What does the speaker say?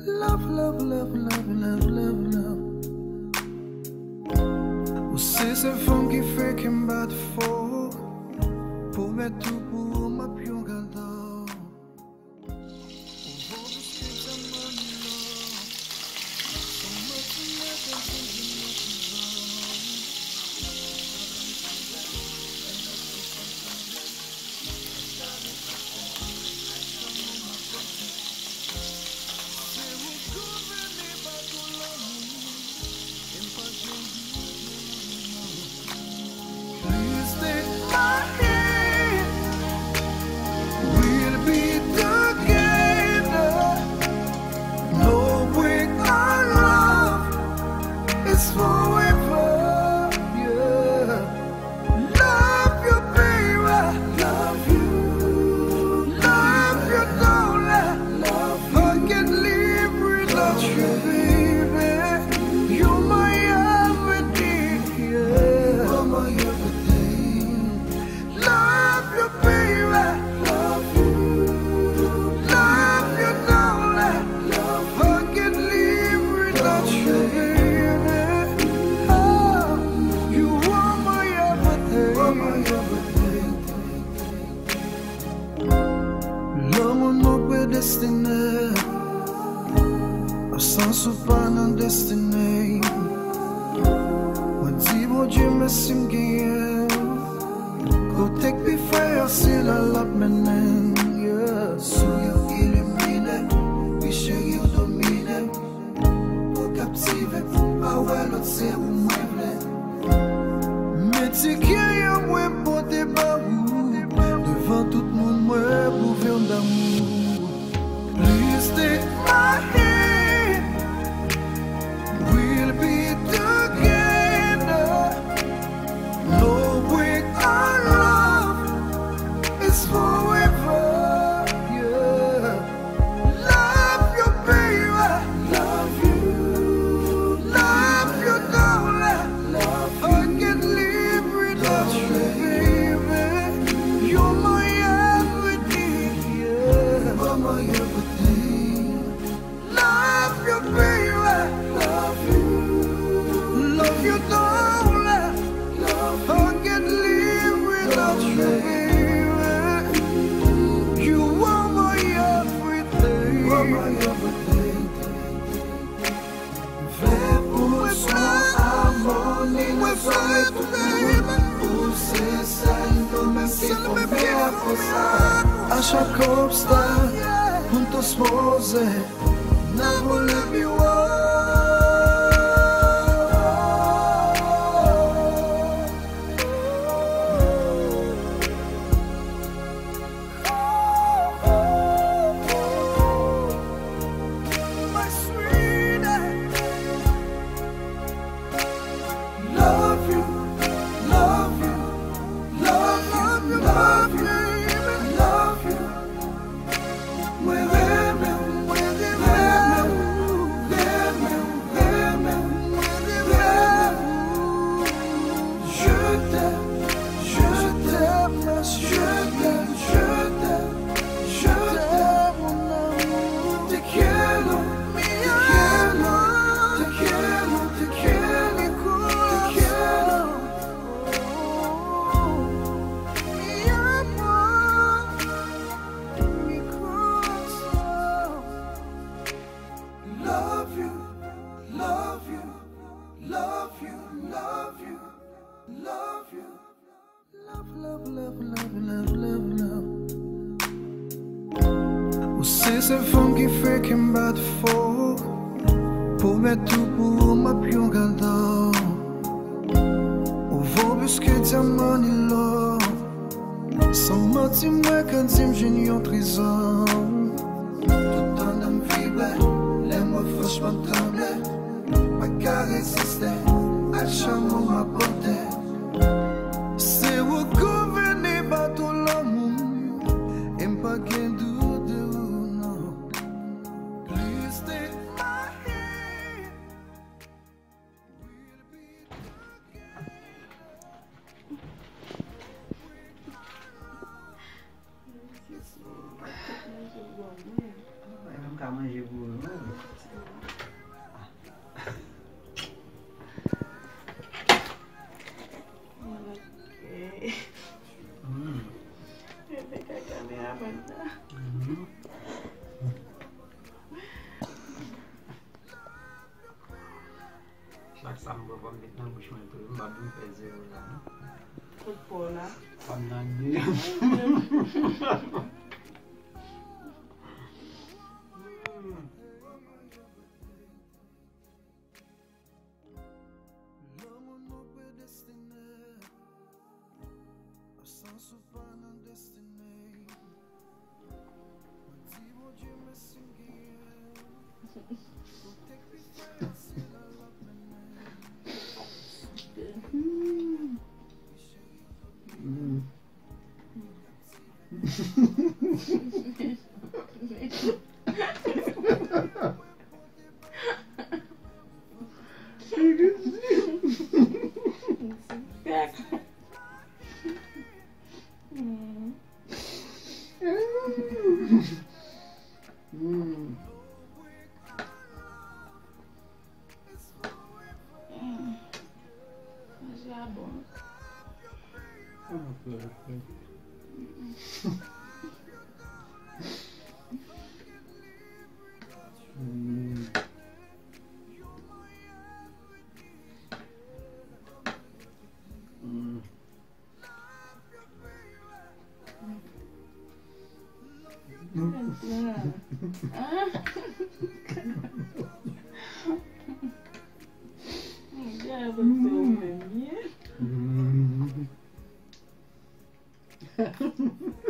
Love, love, love, love, love, love, love. Você se fome que fait que me bat fort pour mettre tout pour ma piongada. Sans pas non destiné. On dit bon Dieu merci m'gagne. Côté que faire c'est la menen. Sous yo illuminé, puis chéri yo dominé. Pour captiver, pas ouais l'autre c'est où moi v'lais. Mais tu qui y'a moi pour tes barous. Devant tout le monde moi pour faire d'amour. Please take my hand. A chaque obstacle, juntos pose, no volemos. Love, love, love, love, love, love. Você se fome que fait que me bat fort pour mettre tout pour ma piongada. Ou vou busquer diamant et l'or. Sans mentir moi quand j'imagine un trésor. Tout temps de me vibrer, les mots franchement trembler. Ma car résister, à chameau ma portée. C'est où qu'on venait battre l'amour. Et pas qu'un doute de non. Please take my hand. We'll be together. Vai ficar manjeburo, não? Lak sa mbo pa met nan bouch mwen tou, mba doun fe 0 la. Kout pou la. Pam nan di. Yeah,